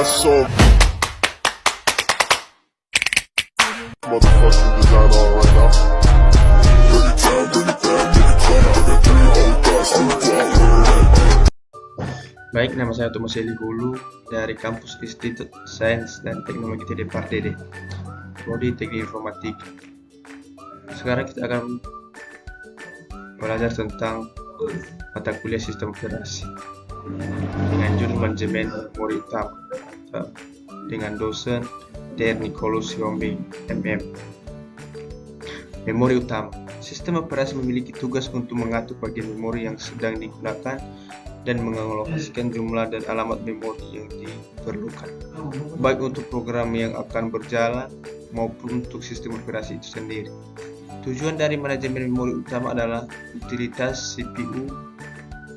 some motherfucking designer right now. Bring it down, bring it down, bring it down. Bring it down, hold that, still Baik, nama saya Thomas Eli Hulu dari Kampus Institut Sains dan Teknologi TDPAR DD, Prodi Teknik Informatika. Sekarang kita akan belajar tentang mata kuliah sistem operasi dengan judul manajemen memori utama dengan dosen Der Nicholas Yombing MM. Memori utama. Sistem operasi memiliki tugas untuk mengatur bagian memori yang sedang digunakan dan mengalokasikan jumlah dan alamat memori yang diperlukan, baik untuk program yang akan berjalan maupun untuk sistem operasi itu sendiri. Tujuan dari manajemen memori utama adalah utilitas CPU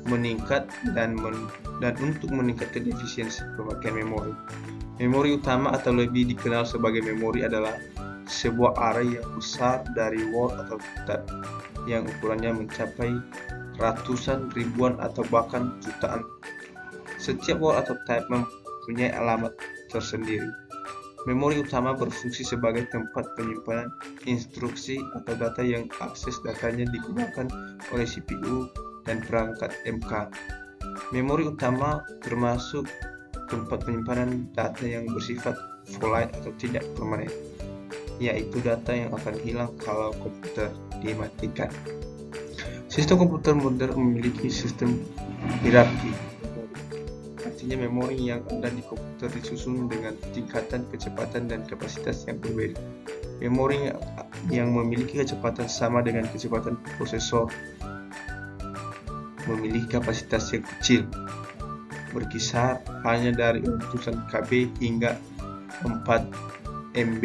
meningkat dan untuk meningkatkan efisiensi pemakaian memori. Memori utama atau lebih dikenal sebagai memori adalah sebuah array yang besar dari word atau tab yang ukurannya mencapai ratusan, ribuan, atau bahkan jutaan. Setiap word atau tab mempunyai alamat tersendiri. Memori utama berfungsi sebagai tempat penyimpanan instruksi atau data yang akses datanya digunakan oleh CPU dan perangkat MK. Memori utama termasuk tempat penyimpanan data yang bersifat volatile atau tidak permanen, yaitu data yang akan hilang kalau komputer dimatikan. Sistem komputer modern memiliki sistem hierarki. Artinya memori yang ada di komputer disusun dengan tingkatan kecepatan dan kapasitas yang berbeda. Memori yang memiliki kecepatan sama dengan kecepatan prosesor memiliki kapasitas yang kecil, berkisar hanya dari ratusan KB hingga 4 MB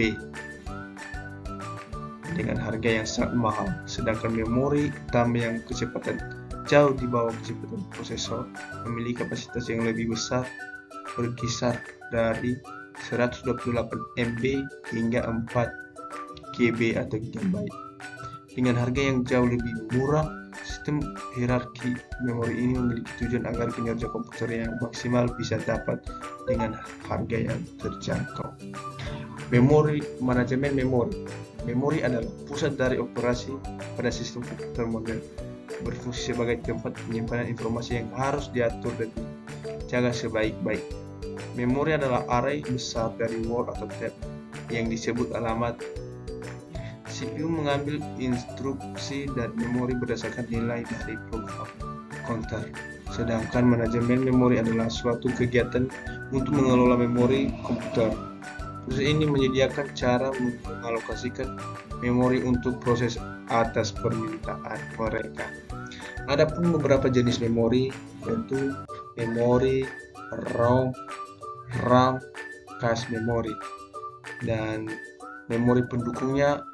dengan harga yang sangat mahal. Sedangkan memori utama yang kecepatan jauh di bawah kecepatan prosesor memiliki kapasitas yang lebih besar, berkisar dari 128 MB hingga 4 GB atau GB. Dengan harga yang jauh lebih murah, sistem hierarki memori ini memiliki tujuan agar kinerja komputer yang maksimal bisa dapat dengan harga yang terjangkau. Manajemen memori. Memori adalah pusat dari operasi pada sistem komputer modern, berfungsi sebagai tempat penyimpanan informasi yang harus diatur dan dijaga sebaik-baik. Memori adalah array besar dari word atau tab yang disebut alamat. CPU mengambil instruksi dari memori berdasarkan nilai dari program counter. Sedangkan manajemen memori adalah suatu kegiatan untuk mengelola memori komputer. Proses ini menyediakan cara mengalokasikan memori untuk proses atas permintaan mereka. Adapun beberapa jenis memori, yaitu memori ROM, RAM, cache memori, dan memori pendukungnya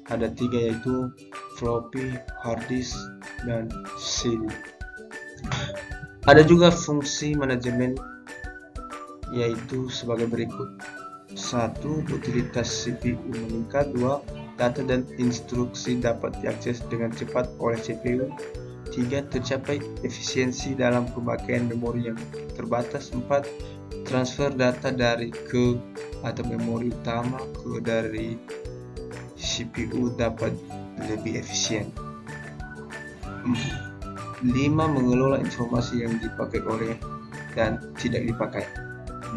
ada 3, yaitu floppy, hard disk, dan CD. Ada juga fungsi manajemen, yaitu sebagai berikut. 1. Utilitas CPU meningkat. 2. Data dan instruksi dapat diakses dengan cepat oleh CPU. 3. Tercapai efisiensi dalam pemakaian memori yang terbatas. 4. Transfer data dari ke atau memori utama ke dari CPU dapat lebih efisien. 5. Mengelola informasi yang dipakai oleh dan tidak dipakai. 6.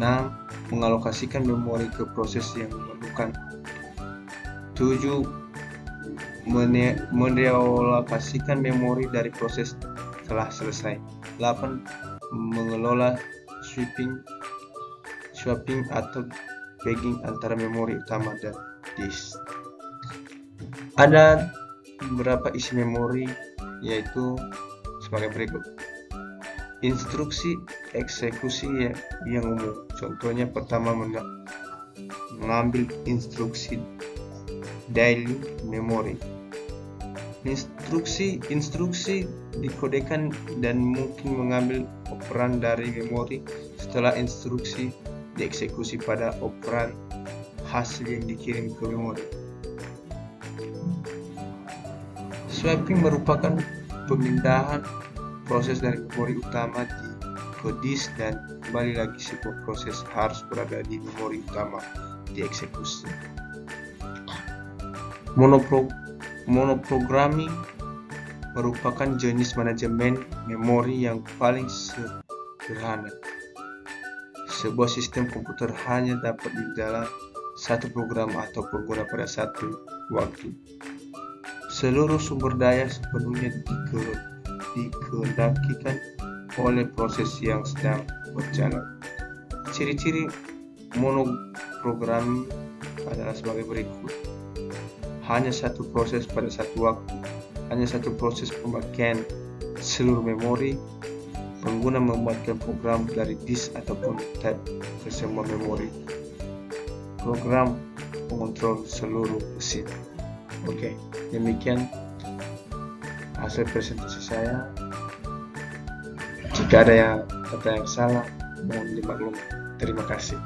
Mengalokasikan memori ke proses yang memerlukan. 7. Merealokasikan memori dari proses telah selesai. 8. Mengelola swapping atau bagging antara memori utama dan disk. Ada beberapa isi memori, yaitu sebagai berikut. Instruksi eksekusi yang umum. Contohnya pertama mengambil instruksi daily memory. Instruksi dikodekan dan mungkin mengambil operan dari memori setelah instruksi dieksekusi pada operan hasil yang dikirim ke memori. Swapping merupakan pemindahan proses dari memori utama di ke disk dan kembali lagi sebuah proses harus berada di memori utama dieksekusi. Monoprogramming merupakan jenis manajemen memori yang paling sederhana. Sebuah sistem komputer hanya dapat dijalankan satu program atau pengguna pada satu waktu. Seluruh sumber daya sepenuhnya dikehendakikan oleh proses yang sedang berjalan. Ciri-ciri monoprogramming adalah sebagai berikut. Hanya satu proses pada satu waktu, hanya satu proses pemakaian seluruh memori, pengguna membuatkan program dari disk ataupun tab ke semua memori, program pengontrol seluruh mesin. Oke, demikian hasil presentasi saya. Jika ada kata yang salah, mohon dimaklumi. Terima kasih.